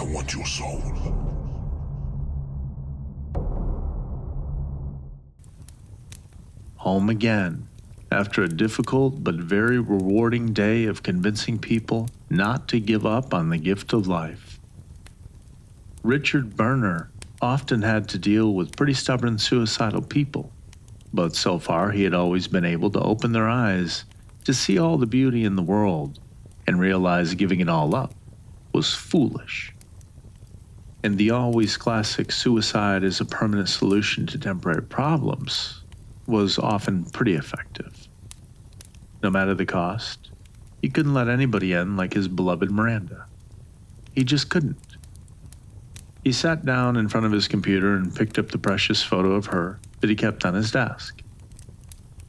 want your soul. Home again, after a difficult but very rewarding day of convincing people not to give up on the gift of life. Richard Berner often had to deal with pretty stubborn suicidal people, but so far he had always been able to open their eyes to see all the beauty in the world and realize giving it all up was foolish. And the always classic suicide as a permanent solution to temporary problems was often pretty effective. No matter the cost, he couldn't let anybody in like his beloved Miranda. He just couldn't. He sat down in front of his computer and picked up the precious photo of her that he kept on his desk.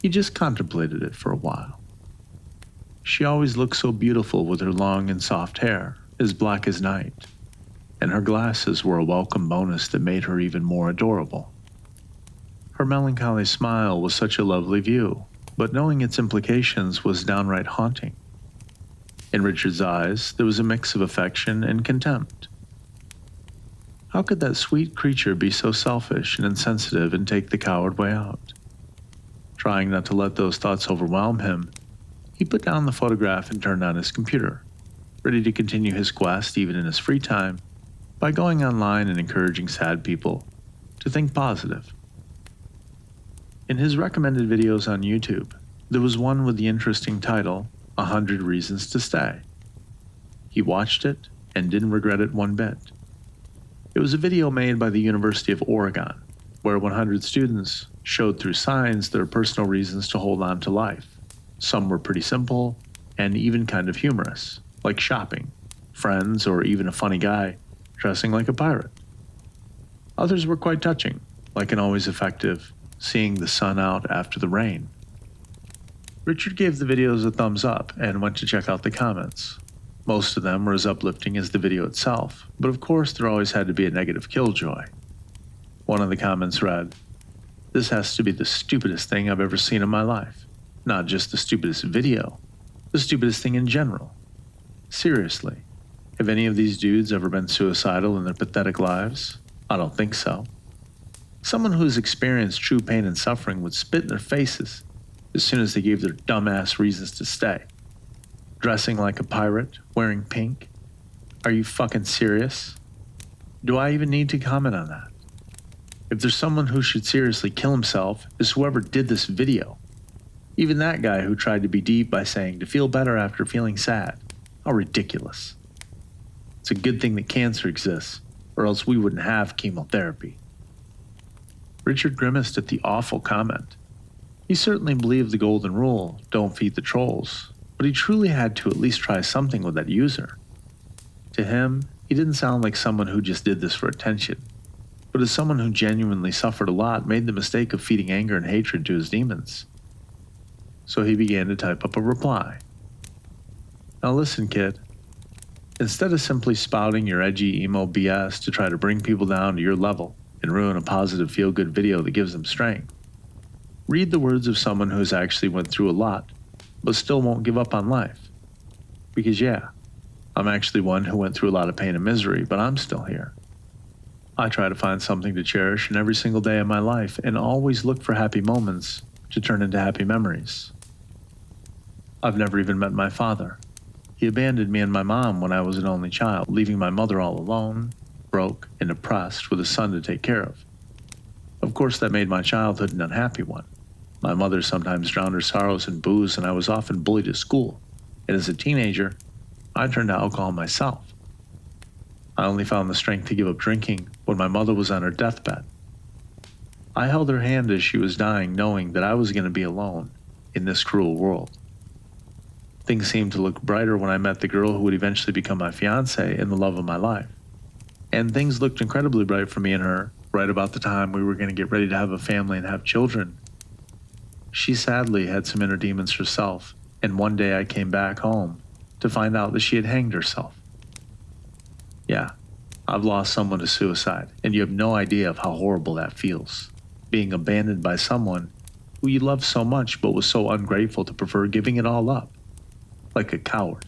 He just contemplated it for a while. She always looked so beautiful with her long and soft hair, as black as night, and her glasses were a welcome bonus that made her even more adorable. Her melancholy smile was such a lovely view, but knowing its implications was downright haunting. In Richard's eyes, there was a mix of affection and contempt. How could that sweet creature be so selfish and insensitive and take the coward way out? Trying not to let those thoughts overwhelm him, he put down the photograph and turned on his computer, ready to continue his quest even in his free time by going online and encouraging sad people to think positive. In his recommended videos on YouTube, there was one with the interesting title, 100 Reasons to Stay. He watched it and didn't regret it one bit. It was a video made by the University of Oregon, where 100 students showed through signs their personal reasons to hold on to life. Some were pretty simple and even kind of humorous, like shopping, friends, or even a funny guy dressing like a pirate. Others were quite touching, like an always effective seeing the sun out after the rain. Richard gave the videos a thumbs up and went to check out the comments. Most of them were as uplifting as the video itself, but of course there always had to be a negative killjoy. One of the comments read, "This has to be the stupidest thing I've ever seen in my life. Not just the stupidest video, the stupidest thing in general. Seriously, have any of these dudes ever been suicidal in their pathetic lives? I don't think so. Someone who's experienced true pain and suffering would spit in their faces as soon as they gave their dumbass reasons to stay. Dressing like a pirate, wearing pink? Are you fucking serious? Do I even need to comment on that? If there's someone who should seriously kill himself, it's whoever did this video. Even that guy who tried to be deep by saying to feel better after feeling sad. How ridiculous. It's a good thing that cancer exists, or else we wouldn't have chemotherapy." Richard grimaced at the awful comment. He certainly believed the golden rule, don't feed the trolls, but he truly had to at least try something with that user. To him, he didn't sound like someone who just did this for attention, but as someone who genuinely suffered a lot made the mistake of feeding anger and hatred to his demons. So he began to type up a reply. "Now listen, kid. Instead of simply spouting your edgy emo BS to try to bring people down to your level and ruin a positive feel-good video that gives them strength, read the words of someone who's actually went through a lot, but still won't give up on life. Because yeah, I'm actually one who went through a lot of pain and misery, but I'm still here. I try to find something to cherish in every single day of my life and always look for happy moments to turn into happy memories. I've never even met my father. He abandoned me and my mom when I was an only child, leaving my mother all alone, broke, and depressed with a son to take care of. Of course, that made my childhood an unhappy one. My mother sometimes drowned her sorrows in booze, and I was often bullied at school. And as a teenager, I turned to alcohol myself. I only found the strength to give up drinking when my mother was on her deathbed. I held her hand as she was dying, knowing that I was going to be alone in this cruel world. Things seemed to look brighter when I met the girl who would eventually become my fiancée and the love of my life. And things looked incredibly bright for me and her right about the time we were going to get ready to have a family and have children. She sadly had some inner demons herself, and one day I came back home to find out that she had hanged herself. Yeah, I've lost someone to suicide, and you have no idea of how horrible that feels. Being abandoned by someone who you loved so much but was so ungrateful to prefer giving it all up, like a coward.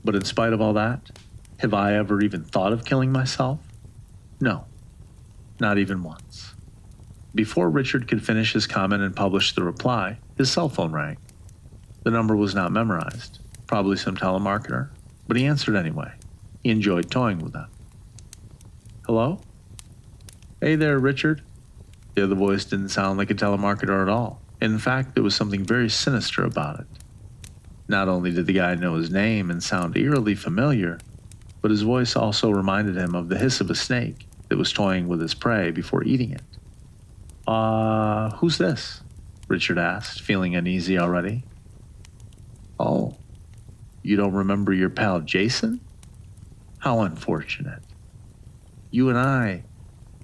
But in spite of all that, Have I ever even thought of killing myself? No, not even once. Before Richard could finish his comment and publish the reply, his cell phone rang. The number was not memorized, probably some telemarketer, but he answered anyway. He enjoyed toying with them. Hello? Hey there, Richard. The other voice didn't sound like a telemarketer at all. In fact, there was something very sinister about it. Not only did the guy know his name and sound eerily familiar, but his voice also reminded him of the hiss of a snake that was toying with his prey before eating it. Who's this? Richard asked, feeling uneasy already. Oh, you don't remember your pal Jason? How unfortunate. You and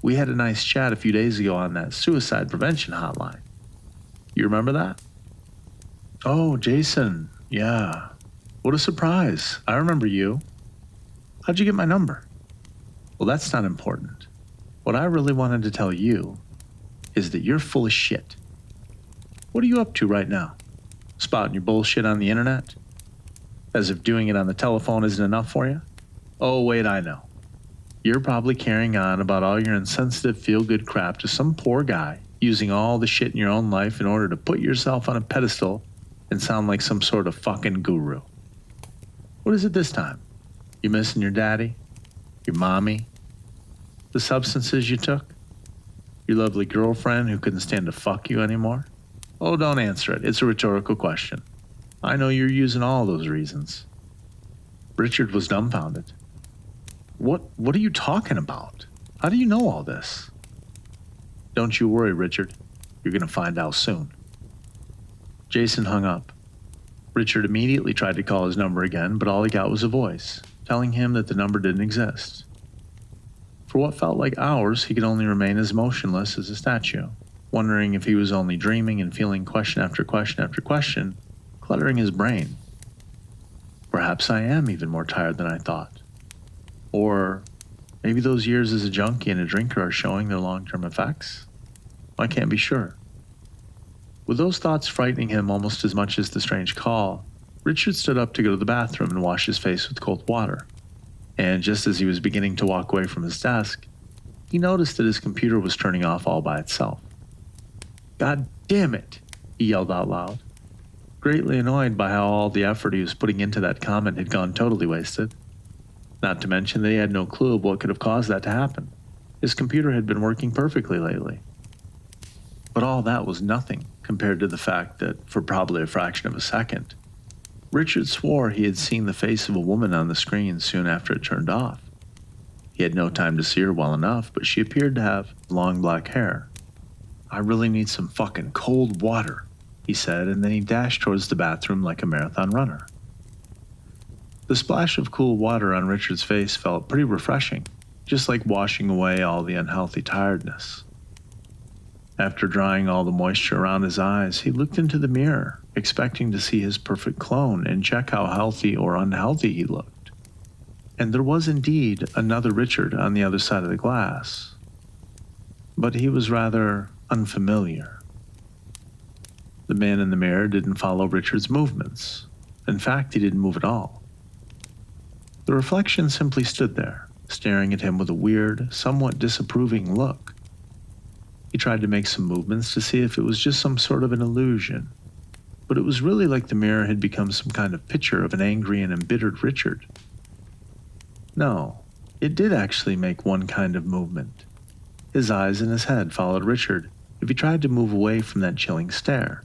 we had a nice chat a few days ago on that suicide prevention hotline. You remember that? Oh, Jason, yeah. What a surprise. I remember you. How'd you get my number? Well, that's not important. What I really wanted to tell you is that you're full of shit. What are you up to right now? Spouting your bullshit on the internet? As if doing it on the telephone isn't enough for you? Oh, wait, I know. You're probably carrying on about all your insensitive feel-good crap to some poor guy, using all the shit in your own life in order to put yourself on a pedestal and sound like some sort of fucking guru. What is it this time? You missing your daddy? Your mommy? The substances you took? Your lovely girlfriend who couldn't stand to fuck you anymore? Oh, don't answer it. It's a rhetorical question. I know you're using all those reasons. Richard was dumbfounded. What are you talking about? How do you know all this? Don't you worry, Richard. You're going to find out soon. Jason hung up. Richard immediately tried to call his number again, but all he got was a voice, telling him that the number didn't exist. For what felt like hours, he could only remain as motionless as a statue, wondering if he was only dreaming and feeling question after question after question, cluttering his brain. Perhaps I am even more tired than I thought. Or maybe those years as a junkie and a drinker are showing their long-term effects? I can't be sure. With those thoughts frightening him almost as much as the strange call, Richard stood up to go to the bathroom and wash his face with cold water. And just as he was beginning to walk away from his desk, he noticed that his computer was turning off all by itself. God damn it, he yelled out loud, greatly annoyed by how all the effort he was putting into that comment had gone totally wasted. Not to mention that he had no clue of what could have caused that to happen. His computer had been working perfectly lately. But all that was nothing compared to the fact that, for probably a fraction of a second, Richard swore he had seen the face of a woman on the screen soon after it turned off. He had no time to see her well enough, but she appeared to have long black hair. I really need some fucking cold water, he said, and then he dashed towards the bathroom like a marathon runner. The splash of cool water on Richard's face felt pretty refreshing, just like washing away all the unhealthy tiredness. After drying all the moisture around his eyes, he looked into the mirror, expecting to see his perfect clone and check how healthy or unhealthy he looked. And there was indeed another Richard on the other side of the glass. But he was rather unfamiliar. The man in the mirror didn't follow Richard's movements. In fact, he didn't move at all. The reflection simply stood there, staring at him with a weird, somewhat disapproving look. He tried to make some movements to see if it was just some sort of an illusion, but it was really like the mirror had become some kind of picture of an angry and embittered Richard. No, it did actually make one kind of movement. His eyes and his head followed Richard if he tried to move away from that chilling stare.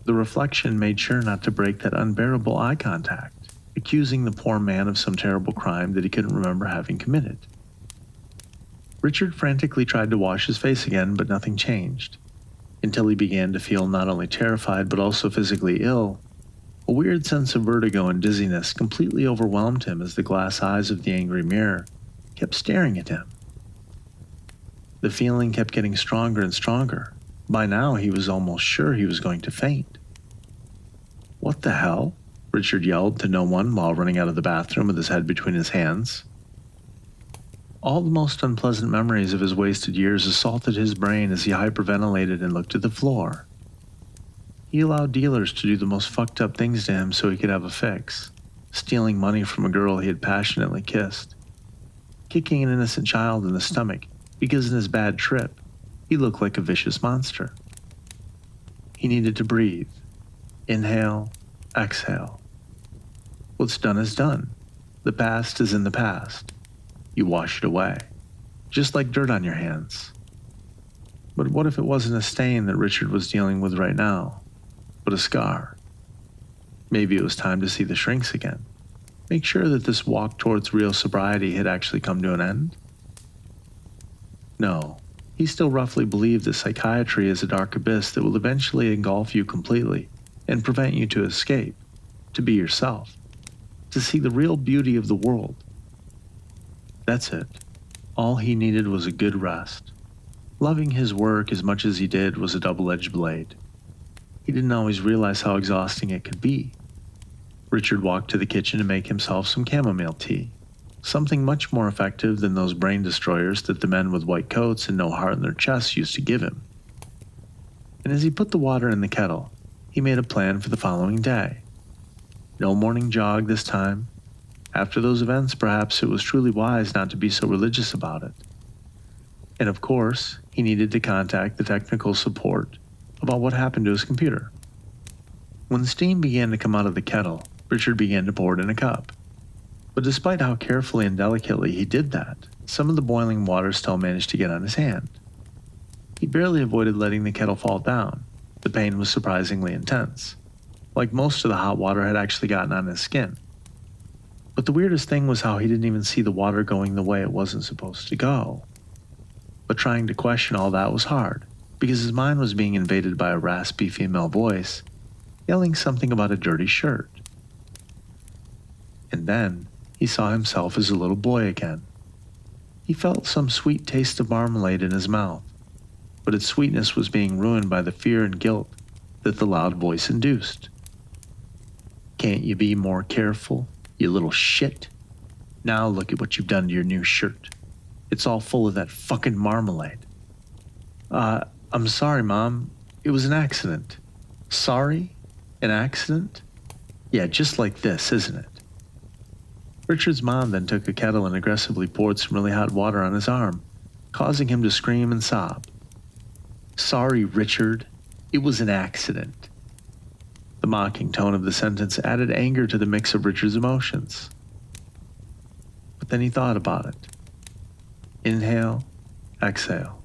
The reflection made sure not to break that unbearable eye contact, accusing the poor man of some terrible crime that he couldn't remember having committed. Richard frantically tried to wash his face again, but nothing changed, until he began to feel not only terrified but also physically ill. A weird sense of vertigo and dizziness completely overwhelmed him as the glass eyes of the angry mirror kept staring at him. The feeling kept getting stronger and stronger. By now, he was almost sure he was going to faint. What the hell? Richard yelled to no one while running out of the bathroom with his head between his hands. All the most unpleasant memories of his wasted years assaulted his brain as he hyperventilated and looked at the floor. He allowed dealers to do the most fucked up things to him so he could have a fix, stealing money from a girl he had passionately kissed, kicking an innocent child in the stomach because in his bad trip, he looked like a vicious monster. He needed to breathe. Inhale, exhale. What's done is done. The past is in the past. You wash it away, just like dirt on your hands. But what if it wasn't a stain that Richard was dealing with right now, but a scar? Maybe it was time to see the shrinks again. Make sure that this walk towards real sobriety had actually come to an end? No, he still roughly believed that psychiatry is a dark abyss that will eventually engulf you completely and prevent you to escape, to be yourself, to see the real beauty of the world. That's it. All he needed was a good rest. Loving his work as much as he did was a double-edged blade. He didn't always realize how exhausting it could be. Richard walked to the kitchen to make himself some chamomile tea, something much more effective than those brain destroyers that the men with white coats and no heart in their chests used to give him. And as he put the water in the kettle, he made a plan for the following day. No morning jog this time. After those events, perhaps it was truly wise not to be so religious about it. And of course, he needed to contact the technical support about what happened to his computer. When steam began to come out of the kettle, Richard began to pour it in a cup. But despite how carefully and delicately he did that, some of the boiling water still managed to get on his hand. He barely avoided letting the kettle fall down. The pain was surprisingly intense. Like most of the hot water had actually gotten on his skin. But the weirdest thing was how he didn't even see the water going the way it wasn't supposed to go. But trying to question all that was hard, because his mind was being invaded by a raspy female voice, yelling something about a dirty shirt. And then, he saw himself as a little boy again. He felt some sweet taste of marmalade in his mouth, but its sweetness was being ruined by the fear and guilt that the loud voice induced. Can't you be more careful, you little shit? Now look at what you've done to your new shirt. It's all full of that fucking marmalade. I'm sorry, Mom. It was an accident. Sorry? An accident? Yeah, just like this, isn't it? Richard's mom then took a kettle and aggressively poured some really hot water on his arm, causing him to scream and sob. Sorry, Richard. It was an accident. The mocking tone of the sentence added anger to the mix of Richard's emotions. But then he thought about it. Inhale, exhale.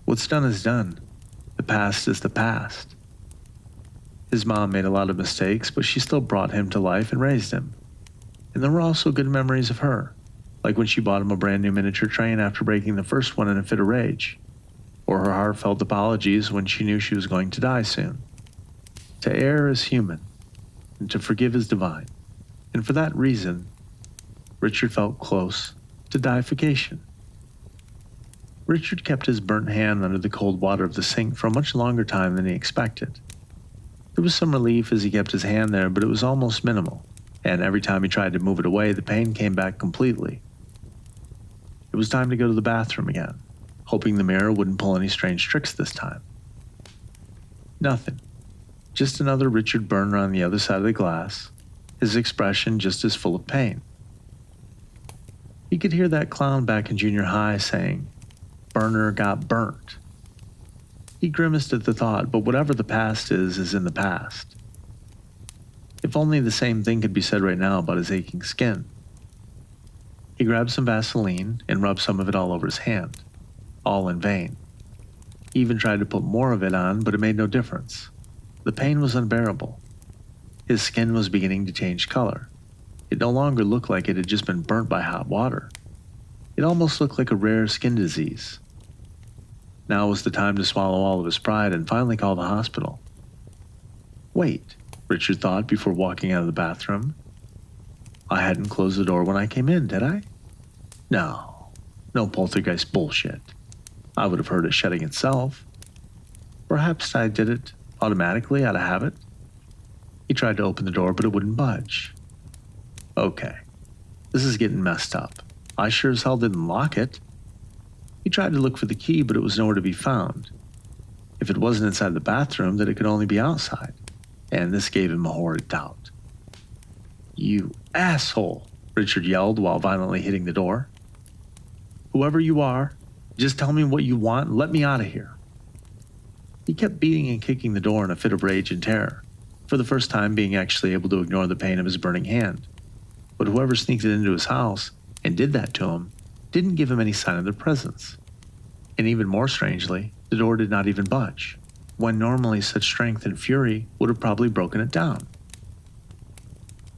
What's done is done. The past is the past. His mom made a lot of mistakes, but she still brought him to life and raised him. And there were also good memories of her, like when she bought him a brand new miniature train after breaking the first one in a fit of rage, or her heartfelt apologies when she knew she was going to die soon. To err is human, and to forgive is divine. And for that reason, Richard felt close to deification. Richard kept his burnt hand under the cold water of the sink for a much longer time than he expected. There was some relief as he kept his hand there, but it was almost minimal, and every time he tried to move it away, the pain came back completely. It was time to go to the bathroom again, hoping the mirror wouldn't pull any strange tricks this time. Nothing. Just another Richard Burner on the other side of the glass, his expression just as full of pain. He could hear that clown back in junior high saying, "Burner got burnt." He grimaced at the thought, but whatever the past is in the past. If only the same thing could be said right now about his aching skin. He grabbed some Vaseline and rubbed some of it all over his hand, all in vain. He even tried to put more of it on, but it made no difference. The pain was unbearable. His skin was beginning to change color. It no longer looked like it had just been burnt by hot water. It almost looked like a rare skin disease. Now was the time to swallow all of his pride and finally call the hospital. Wait, Richard thought before walking out of the bathroom. I hadn't closed the door when I came in, did I? No poltergeist bullshit. I would have heard it shutting itself. Perhaps I did it automatically out of habit. He tried to open the door, but it wouldn't budge. Okay, this is getting messed up. I sure as hell didn't lock it. He tried to look for the key, but it was nowhere to be found. If it wasn't inside the bathroom, then it could only be outside, and this gave him a horrid doubt. "You asshole," Richard yelled while violently hitting the door. "Whoever you are, just tell me what you want and let me out of here." He kept beating and kicking the door in a fit of rage and terror, for the first time being actually able to ignore the pain of his burning hand. But whoever sneaked into his house and did that to him didn't give him any sign of their presence. And even more strangely, the door did not even budge, when normally such strength and fury would have probably broken it down.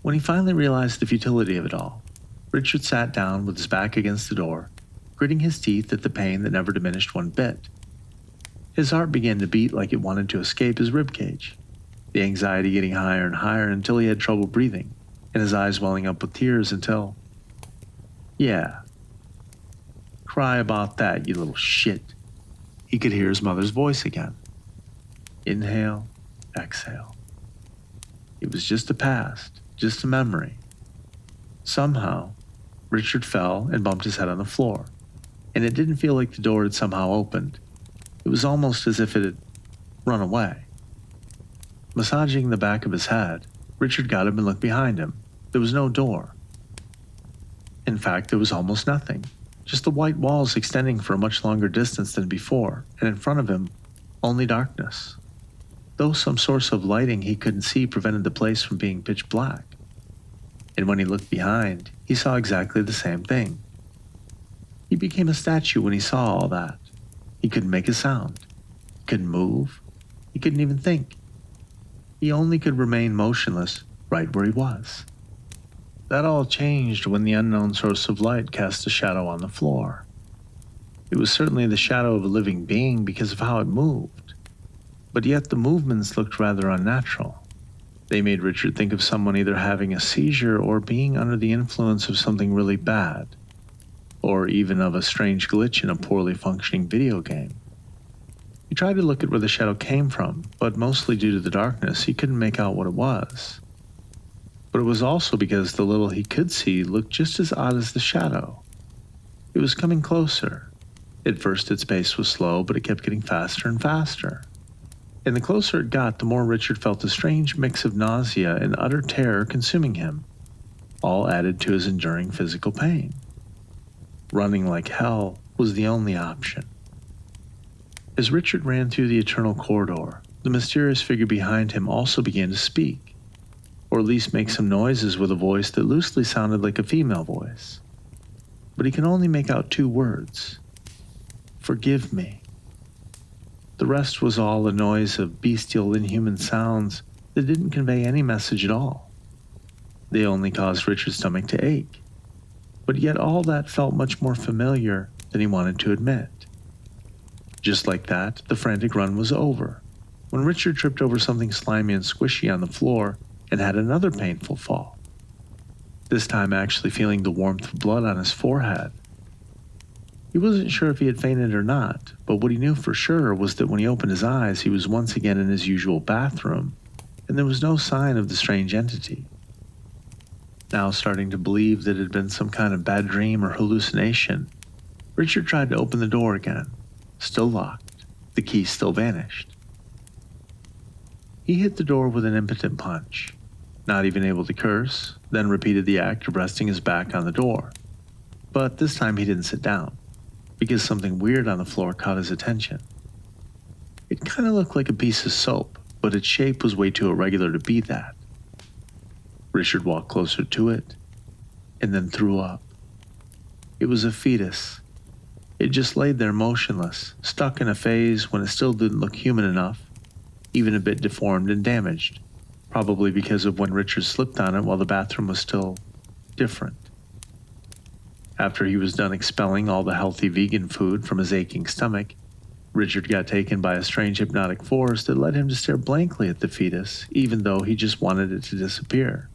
When he finally realized the futility of it all, Richard sat down with his back against the door, gritting his teeth at the pain that never diminished one bit. His heart began to beat like it wanted to escape his ribcage, the anxiety getting higher and higher until he had trouble breathing, and his eyes welling up with tears until... "Yeah. Cry about that, you little shit." He could hear his mother's voice again. Inhale, exhale. It was just a past, just a memory. Somehow, Richard fell and bumped his head on the floor, and it didn't feel like the door had somehow opened. It was almost as if it had run away. Massaging the back of his head, Richard got up and looked behind him. There was no door. In fact, there was almost nothing, just the white walls extending for a much longer distance than before, and in front of him, only darkness. Though some source of lighting he couldn't see prevented the place from being pitch black. And when he looked behind, he saw exactly the same thing. He became a statue when he saw all that. He couldn't make a sound. He couldn't move. He couldn't even think. He only could remain motionless right where he was. That all changed when the unknown source of light cast a shadow on the floor. It was certainly the shadow of a living being because of how it moved, but yet the movements looked rather unnatural. They made Richard think of someone either having a seizure or being under the influence of something really bad, or even of a strange glitch in a poorly functioning video game. He tried to look at where the shadow came from, but mostly due to the darkness, he couldn't make out what it was. But it was also because the little he could see looked just as odd as the shadow. It was coming closer. At first its pace was slow, but it kept getting faster and faster. And the closer it got, the more Richard felt a strange mix of nausea and utter terror consuming him, all added to his enduring physical pain. Running like hell was the only option. As Richard ran through the eternal corridor, the mysterious figure behind him also began to speak, or at least make some noises with a voice that loosely sounded like a female voice. But he could only make out two words: "Forgive me." The rest was all a noise of bestial, inhuman sounds that didn't convey any message at all. They only caused Richard's stomach to ache. But yet all that felt much more familiar than he wanted to admit. Just like that, the frantic run was over, when Richard tripped over something slimy and squishy on the floor and had another painful fall, this time actually feeling the warmth of blood on his forehead. He wasn't sure if he had fainted or not, but what he knew for sure was that when he opened his eyes, he was once again in his usual bathroom, and there was no sign of the strange entity. Now starting to believe that it had been some kind of bad dream or hallucination, Richard tried to open the door again, still locked, the key still vanished. He hit the door with an impotent punch, not even able to curse, then repeated the act of resting his back on the door. But this time he didn't sit down, because something weird on the floor caught his attention. It kind of looked like a piece of soap, but its shape was way too irregular to be that. Richard walked closer to it, and then threw up. It was a fetus. It just laid there motionless, stuck in a phase when it still didn't look human enough, even a bit deformed and damaged, probably because of when Richard slipped on it while the bathroom was still different. After he was done expelling all the healthy vegan food from his aching stomach, Richard got taken by a strange hypnotic force that led him to stare blankly at the fetus, even though he just wanted it to disappear.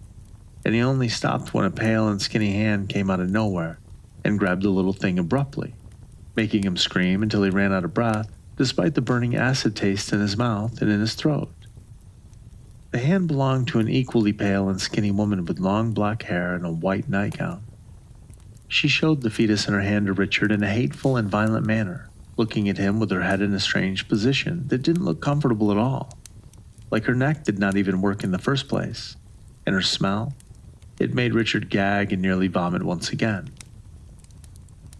And he only stopped when a pale and skinny hand came out of nowhere and grabbed the little thing abruptly, making him scream until he ran out of breath, despite the burning acid taste in his mouth and in his throat. The hand belonged to an equally pale and skinny woman with long black hair and a white nightgown. She showed the fetus in her hand to Richard in a hateful and violent manner, looking at him with her head in a strange position that didn't look comfortable at all, like her neck did not even work in the first place, and her smell, It made Richard gag and nearly vomit once again.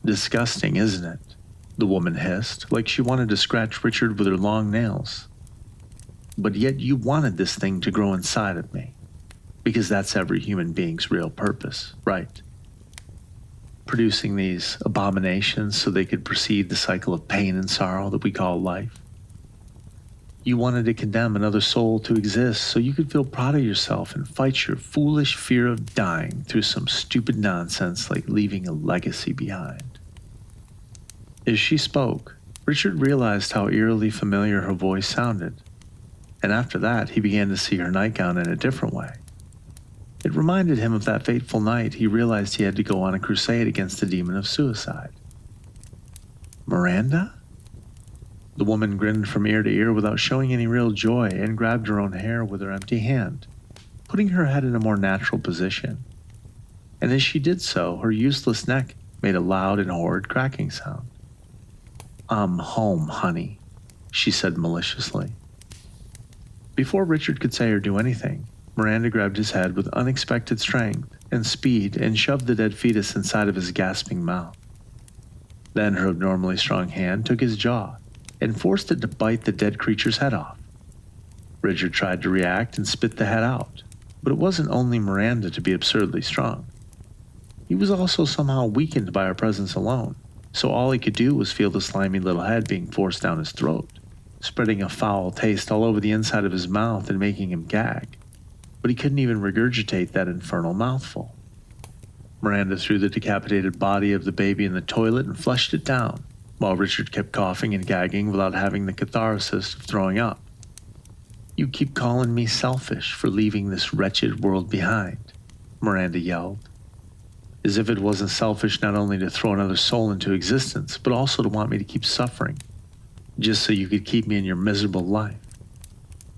"Disgusting, isn't it?" the woman hissed, like she wanted to scratch Richard with her long nails. "But yet you wanted this thing to grow inside of me, because that's every human being's real purpose, right? Producing these abominations so they could proceed the cycle of pain and sorrow that we call life. You wanted to condemn another soul to exist so you could feel proud of yourself and fight your foolish fear of dying through some stupid nonsense like leaving a legacy behind." As she spoke, Richard realized how eerily familiar her voice sounded, and after that he began to see her nightgown in a different way. It reminded him of that fateful night he realized he had to go on a crusade against the demon of suicide. "Miranda?" The woman grinned from ear to ear without showing any real joy and grabbed her own hair with her empty hand, putting her head in a more natural position. And as she did so, her useless neck made a loud and horrid cracking sound. "I'm home, honey," she said maliciously. Before Richard could say or do anything, Miranda grabbed his head with unexpected strength and speed and shoved the dead fetus inside of his gasping mouth. Then her abnormally strong hand took his jaw and forced it to bite the dead creature's head off. Richard tried to react and spit the head out, but it wasn't only Miranda to be absurdly strong. He was also somehow weakened by her presence alone, so all he could do was feel the slimy little head being forced down his throat, spreading a foul taste all over the inside of his mouth and making him gag. But he couldn't even regurgitate that infernal mouthful. Miranda threw the decapitated body of the baby in the toilet and flushed it down, while Richard kept coughing and gagging without having the catharsis of throwing up. "You keep calling me selfish for leaving this wretched world behind," Miranda yelled, as if it wasn't selfish not only to throw another soul into existence, but also to want me to keep suffering, just so you could keep me in your miserable life.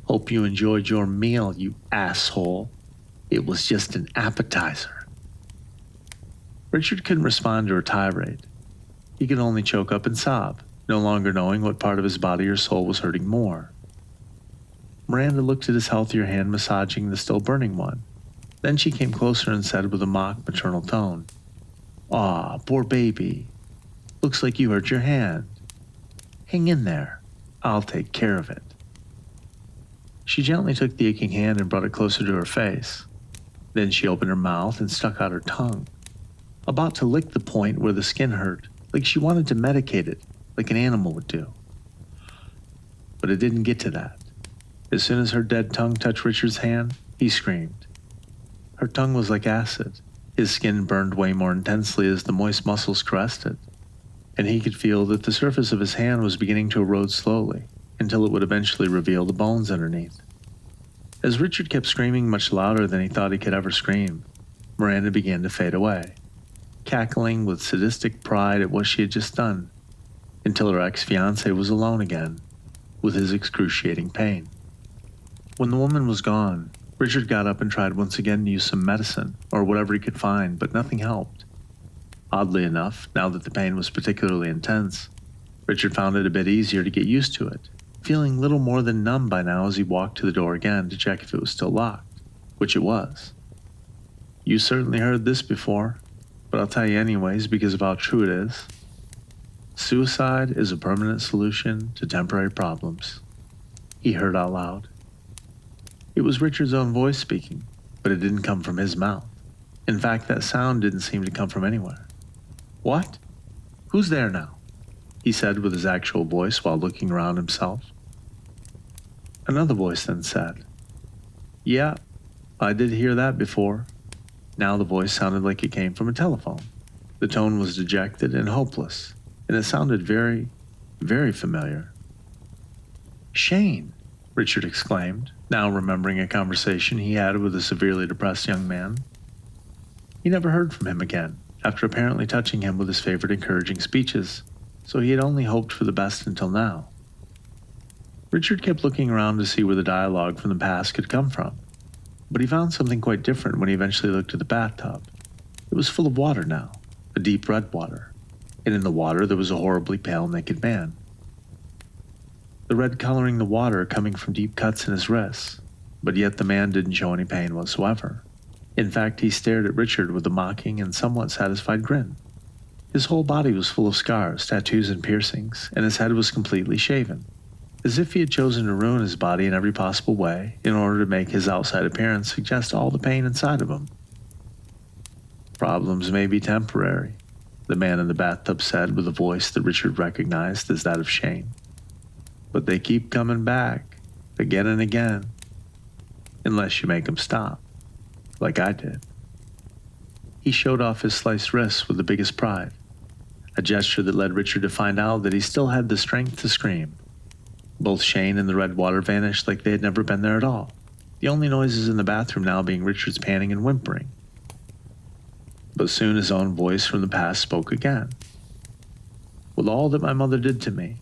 "Hope you enjoyed your meal, you asshole. It was just an appetizer." Richard couldn't respond to her tirade. He could only choke up and sob, no longer knowing what part of his body or soul was hurting more. Miranda looked at his healthier hand massaging the still burning one. Then she came closer and said with a mock maternal tone, "Aw, poor baby. Looks like you hurt your hand. Hang in there. I'll take care of it." She gently took the aching hand and brought it closer to her face. Then she opened her mouth and stuck out her tongue, about to lick the point where the skin hurt, like she wanted to medicate it, like an animal would do. But it didn't get to that. As soon as her dead tongue touched Richard's hand, he screamed. Her tongue was like acid. His skin burned way more intensely as the moist muscles caressed it, and he could feel that the surface of his hand was beginning to erode slowly, until it would eventually reveal the bones underneath. As Richard kept screaming much louder than he thought he could ever scream, Miranda began to fade away, cackling with sadistic pride at what she had just done, until her ex-fiancé was alone again, with his excruciating pain. When the woman was gone, Richard got up and tried once again to use some medicine, or whatever he could find, but nothing helped. Oddly enough, now that the pain was particularly intense, Richard found it a bit easier to get used to it, feeling little more than numb by now as he walked to the door again to check if it was still locked, which it was. "You certainly heard this before, but I'll tell you anyways because of how true it is. Suicide is a permanent solution to temporary problems," he heard out loud. It was Richard's own voice speaking, but it didn't come from his mouth. In fact, that sound didn't seem to come from anywhere. "What? Who's there now?" he said with his actual voice while looking around himself. Another voice then said, "Yeah, I did hear that before." Now the voice sounded like it came from a telephone. The tone was dejected and hopeless, and it sounded very, very familiar. "Shane," Richard exclaimed, now remembering a conversation he had with a severely depressed young man. He never heard from him again, after apparently touching him with his favorite encouraging speeches, so he had only hoped for the best until now. Richard kept looking around to see where the dialogue from the past could come from, but he found something quite different when he eventually looked at the bathtub. It was full of water now, a deep red water, and in the water there was a horribly pale naked man. The red coloring the water coming from deep cuts in his wrists, but yet the man didn't show any pain whatsoever. In fact, he stared at Richard with a mocking and somewhat satisfied grin. His whole body was full of scars, tattoos, and piercings, and his head was completely shaven, as if he had chosen to ruin his body in every possible way in order to make his outside appearance suggest all the pain inside of him. "Problems may be temporary," the man in the bathtub said with a voice that Richard recognized as that of Shane. "But they keep coming back, again and again, unless you make them stop, like I did." He showed off his sliced wrists with the biggest pride, a gesture that led Richard to find out that he still had the strength to scream. Both Shane and the red water vanished like they had never been there at all, the only noises in the bathroom now being Richard's panting and whimpering. But soon his own voice from the past spoke again. "With all that my mother did to me,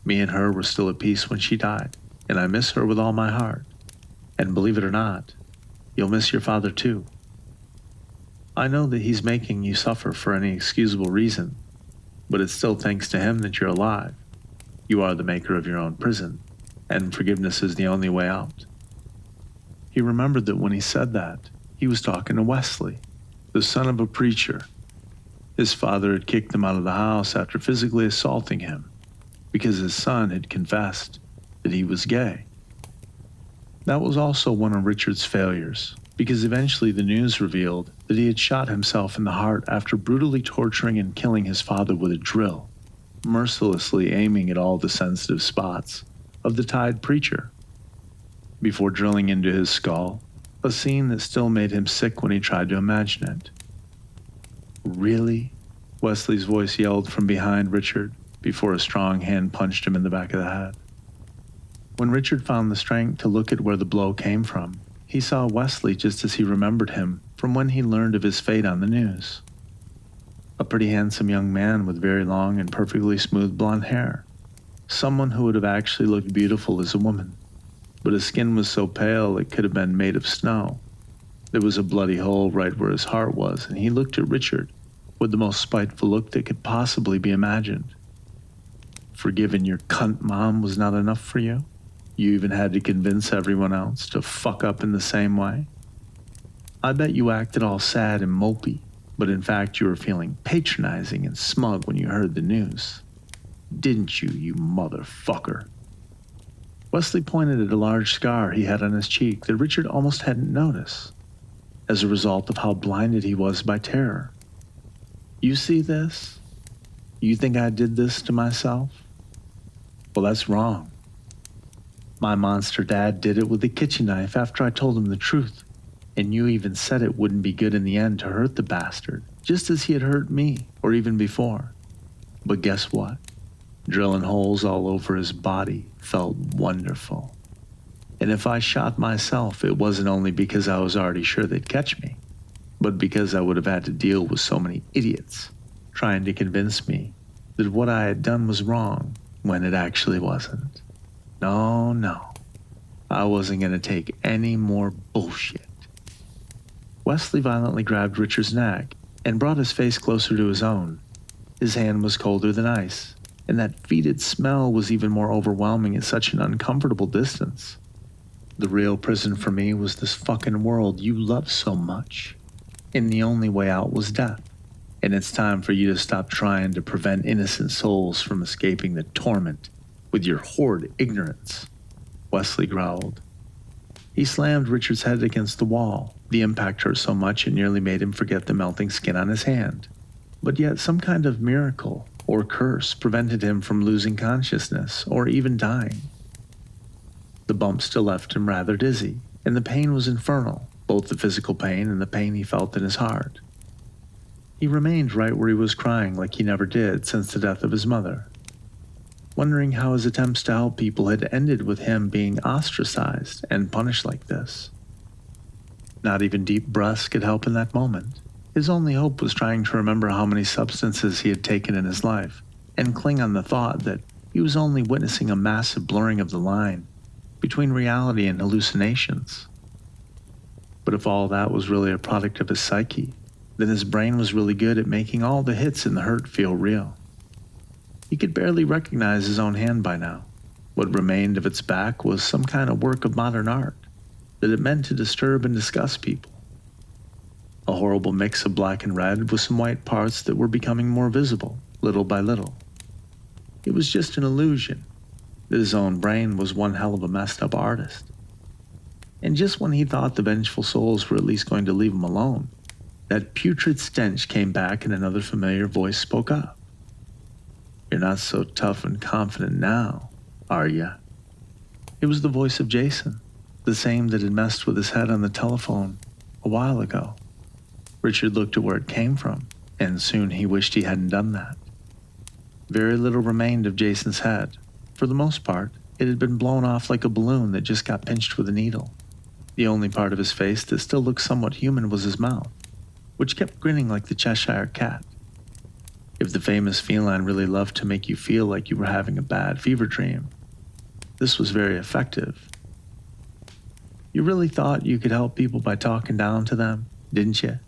me and her were still at peace when she died, and I miss her with all my heart. And believe it or not, you'll miss your father too. I know that he's making you suffer for any excusable reason, but it's still thanks to him that you're alive. You are the maker of your own prison, and forgiveness is the only way out." He remembered that when he said that, he was talking to Wesley, the son of a preacher. His father had kicked him out of the house after physically assaulting him because his son had confessed that he was gay. That was also one of Richard's failures, because eventually the news revealed that he had shot himself in the heart after brutally torturing and killing his father with a drill, mercilessly aiming at all the sensitive spots of the tied preacher. Before drilling into his skull, a scene that still made him sick when he tried to imagine it. "Really?" Wesley's voice yelled from behind Richard before a strong hand punched him in the back of the head. When Richard found the strength to look at where the blow came from, he saw Wesley just as he remembered him from when he learned of his fate on the news. A pretty handsome young man with very long and perfectly smooth blonde hair. Someone who would have actually looked beautiful as a woman. But his skin was so pale it could have been made of snow. There was a bloody hole right where his heart was, and he looked at Richard with the most spiteful look that could possibly be imagined. "Forgiving your cunt mom was not enough for you? You even had to convince everyone else to fuck up in the same way? I bet you acted all sad and mopey, but in fact you were feeling patronizing and smug when you heard the news. Didn't you, you motherfucker?" Wesley pointed at a large scar he had on his cheek that Richard almost hadn't noticed, as a result of how blinded he was by terror. "You see this? You think I did this to myself? Well, that's wrong. My monster dad did it with a kitchen knife after I told him the truth, and you even said it wouldn't be good in the end to hurt the bastard, just as he had hurt me, or even before. But guess what? Drilling holes all over his body felt wonderful. And if I shot myself, it wasn't only because I was already sure they'd catch me, but because I would have had to deal with so many idiots trying to convince me that what I had done was wrong when it actually wasn't. No, I wasn't going to take any more bullshit." Wesley violently grabbed Richard's neck and brought his face closer to his own. His hand was colder than ice, and that fetid smell was even more overwhelming at such an uncomfortable distance. "The real prison for me was this fucking world you love so much, and the only way out was death. And it's time for you to stop trying to prevent innocent souls from escaping the torment with your horrid ignorance," Wesley growled. He slammed Richard's head against the wall. The impact hurt so much it nearly made him forget the melting skin on his hand. But yet some kind of miracle or curse prevented him from losing consciousness or even dying. The bump still left him rather dizzy, and the pain was infernal, both the physical pain and the pain he felt in his heart. He remained right where he was crying like he never did since the death of his mother, wondering how his attempts to help people had ended with him being ostracized and punished like this. Not even deep breaths could help in that moment. His only hope was trying to remember how many substances he had taken in his life and cling on the thought that he was only witnessing a massive blurring of the line between reality and hallucinations. But if all that was really a product of his psyche, then his brain was really good at making all the hits in the hurt feel real. He could barely recognize his own hand by now. What remained of its back was some kind of work of modern art that it meant to disturb and disgust people. a horrible mix of black and red with some white parts that were becoming more visible, little by little. It was just an illusion that his own brain was one hell of a messed up artist. And just when he thought the vengeful souls were at least going to leave him alone, that putrid stench came back and another familiar voice spoke up. "You're not so tough and confident now, are ya?" It was the voice of Jason, the same that had messed with his head on the telephone a while ago. Richard looked at where it came from, and soon he wished he hadn't done that. Very little remained of Jason's head. For the most part, it had been blown off like a balloon that just got pinched with a needle. The only part of his face that still looked somewhat human was his mouth, which kept grinning like the Cheshire Cat. If the famous feline really loved to make you feel like you were having a bad fever dream, this was very effective. You really thought you could help people by talking down to them, didn't you?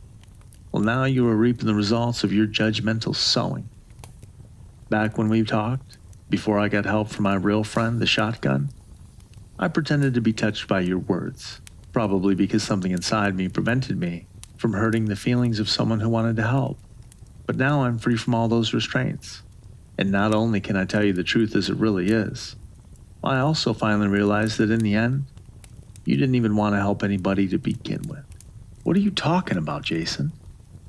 Well, now you are reaping the results of your judgmental sowing. Back when we talked, before I got help from my real friend, the shotgun, I pretended to be touched by your words, probably because something inside me prevented me from hurting the feelings of someone who wanted to help. But now I'm free from all those restraints. And not only can I tell you the truth as it really is, I also finally realized that in the end, you didn't even want to help anybody to begin with. What are you talking about, Jason?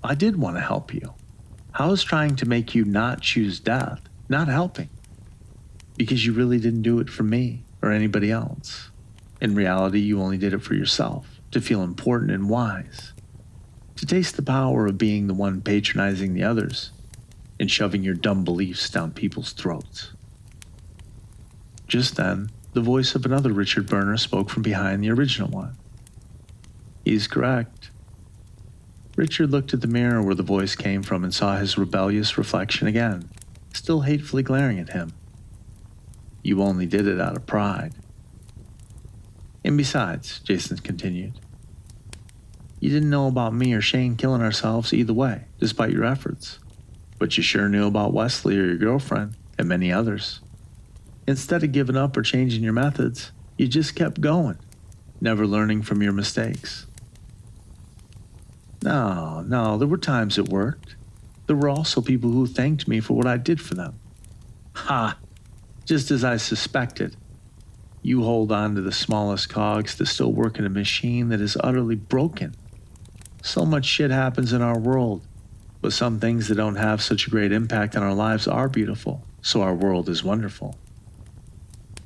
I did want to help you. I was trying to make you not choose death, not helping. Because you really didn't do it for me or anybody else. In reality, you only did it for yourself, to feel important and wise, to taste the power of being the one patronizing the others and shoving your dumb beliefs down people's throats. Just then, the voice of another Richard Burner spoke from behind the original one. He's correct. Richard looked at the mirror where the voice came from and saw his rebellious reflection again, still hatefully glaring at him. You only did it out of pride. And besides, Jason continued, you didn't know about me or Shane killing ourselves either way, despite your efforts. But you sure knew about Wesley or your girlfriend, and many others. Instead of giving up or changing your methods, you just kept going, never learning from your mistakes. No, there were times it worked. There were also people who thanked me for what I did for them. Ha! Just as I suspected. You hold on to the smallest cogs to still work in a machine that is utterly broken. So much shit happens in our world, but some things that don't have such a great impact on our lives are beautiful, so our world is wonderful.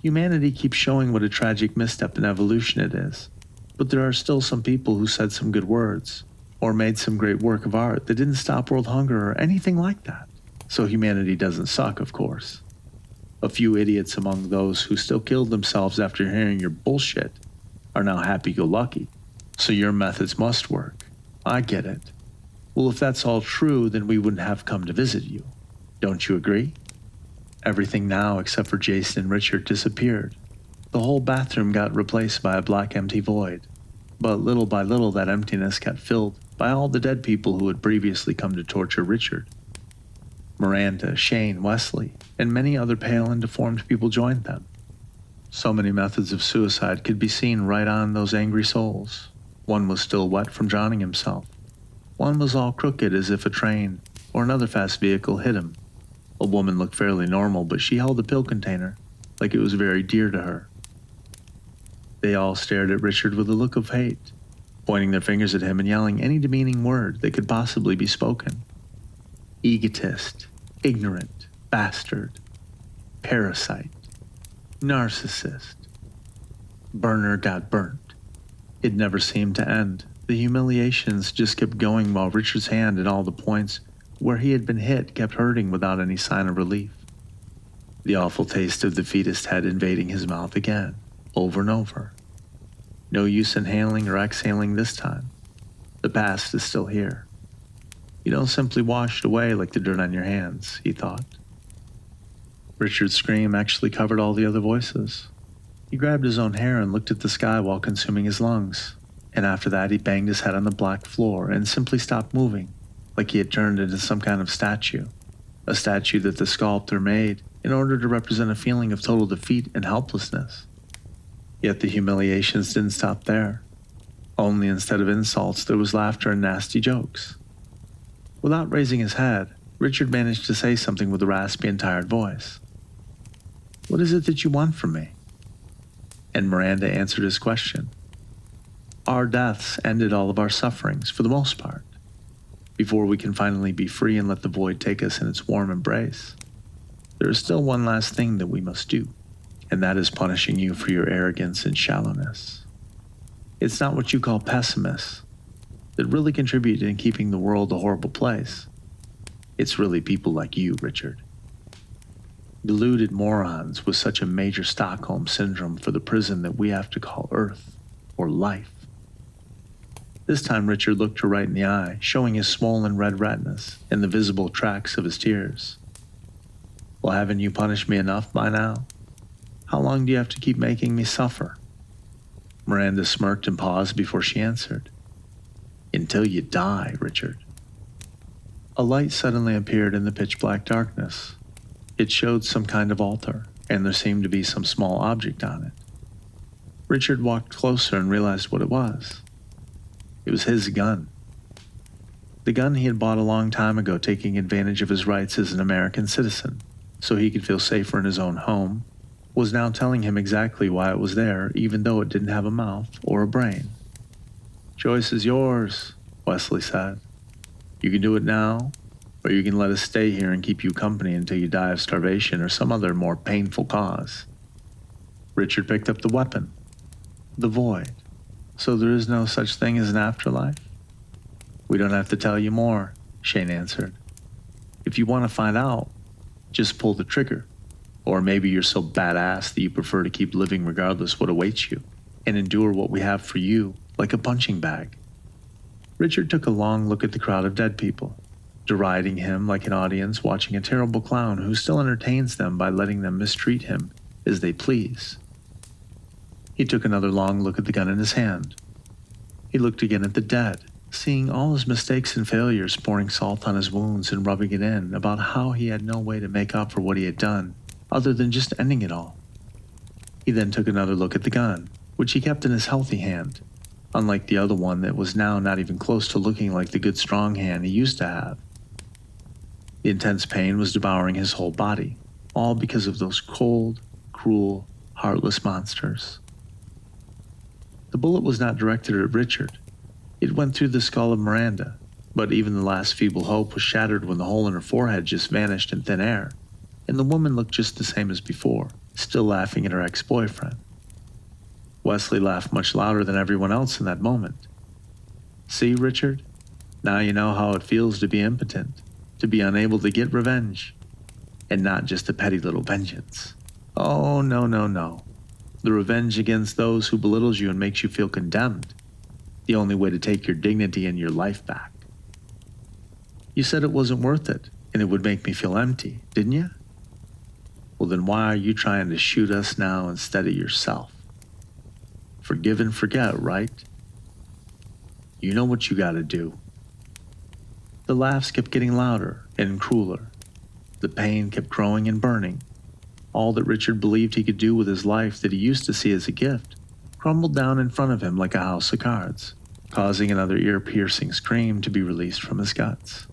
Humanity keeps showing what a tragic misstep in evolution it is, but there are still some people who said some good words, or made some great work of art that didn't stop world hunger or anything like that. So humanity doesn't suck, of course. A few idiots among those who still killed themselves after hearing your bullshit are now happy-go-lucky, so your methods must work. I get it. Well, if that's all true, then we wouldn't have come to visit you. Don't you agree? Everything now except for Jason and Richard disappeared. The whole bathroom got replaced by a black empty void. But little by little that emptiness got filled by all the dead people who had previously come to torture Richard. Miranda, Shane, Wesley, and many other pale and deformed people joined them. So many methods of suicide could be seen right on those angry souls. One was still wet from drowning himself. One was all crooked as if a train or another fast vehicle hit him. A woman looked fairly normal, but she held a pill container like it was very dear to her. They all stared at Richard with a look of hate, pointing their fingers at him and yelling any demeaning word that could possibly be spoken. Egotist, ignorant, bastard, parasite, narcissist. Burner got burnt. It never seemed to end. The humiliations just kept going while Richard's hand at all the points where he had been hit kept hurting without any sign of relief. The awful taste of the fetus head invading his mouth again, over and over. No use inhaling or exhaling this time. The past is still here. You don't simply wash it away like the dirt on your hands, he thought. Richard's scream actually covered all the other voices. He grabbed his own hair and looked at the sky while consuming his lungs, and after that he banged his head on the black floor and simply stopped moving, like he had turned into some kind of statue, a statue that the sculptor made in order to represent a feeling of total defeat and helplessness. Yet the humiliations didn't stop there. only instead of insults there was laughter and nasty jokes. Without raising his head, Richard managed to say something with a raspy and tired voice. "What is it that you want from me?" And Miranda answered his question. "Our deaths ended all of our sufferings, for the most part. Before we can finally be free and let the void take us in its warm embrace, there is still one last thing that we must do, and that is punishing you for your arrogance and shallowness. It's not what you call pessimists that really contribute in keeping the world a horrible place. It's really people like you, Richard. Deluded morons with such a major Stockholm syndrome for the prison that we have to call Earth or life." This time Richard looked her right in the eye, showing his swollen red retinas and the visible tracks of his tears. "Well, haven't you punished me enough by now? How long do you have to keep making me suffer?" Miranda smirked and paused before she answered. "Until you die, Richard." A light suddenly appeared in the pitch-black darkness. It showed some kind of altar, and there seemed to be some small object on it. Richard walked closer and realized what it was. It was his gun. The gun he had bought a long time ago, taking advantage of his rights as an American citizen, so he could feel safer in his own home, was now telling him exactly why it was there, even though it didn't have a mouth or a brain. "Choice is yours," Wesley said. "You can do it now, or you can let us stay here and keep you company until you die of starvation or some other more painful cause." Richard picked up the weapon. "The void. So there is no such thing as an afterlife?" "We don't have to tell you more," Shane answered. "If you want to find out, just pull the trigger. Or maybe you're so badass that you prefer to keep living regardless what awaits you, and endure what we have for you like a punching bag." Richard took a long look at the crowd of dead people, deriding him like an audience watching a terrible clown who still entertains them by letting them mistreat him as they please. He took another long look at the gun in his hand. He looked again at the dead, seeing all his mistakes and failures, pouring salt on his wounds and rubbing it in about how he had no way to make up for what he had done, other than just ending it all. He then took another look at the gun, which he kept in his healthy hand, unlike the other one that was now not even close to looking like the good strong hand he used to have. The intense pain was devouring his whole body, all because of those cold, cruel, heartless monsters. The bullet was not directed at Richard. It went through the skull of Miranda, but even the last feeble hope was shattered when the hole in her forehead just vanished in thin air, and the woman looked just the same as before, still laughing at her ex-boyfriend. Wesley laughed much louder than everyone else in that moment. "See, Richard? Now you know how it feels to be impotent, to be unable to get revenge, and not just a petty little vengeance. Oh, no, no, no. The revenge against those who belittles you and makes you feel condemned. The only way to take your dignity and your life back. You said it wasn't worth it, and it would make me feel empty, didn't you? Well, then why are you trying to shoot us now instead of yourself? Forgive and forget, right? You know what you gotta do." The laughs kept getting louder and crueler. The pain kept growing and burning. All that Richard believed he could do with his life that he used to see as a gift crumbled down in front of him like a house of cards, causing another ear-piercing scream to be released from his guts.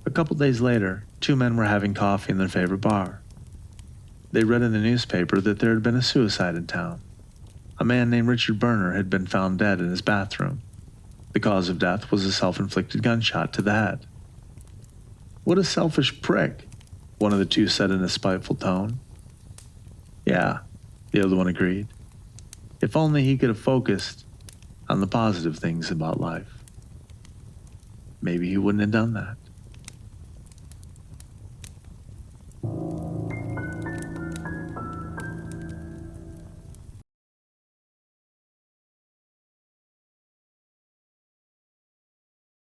A couple days later, two men were having coffee in their favorite bar. They read in the newspaper that there had been a suicide in town. A man named Richard Berner had been found dead in his bathroom. The cause of death was a self-inflicted gunshot to the head. "What a selfish prick," one of the two said in a spiteful tone. "Yeah," the other one agreed. "If only he could have focused on the positive things about life. Maybe he wouldn't have done that."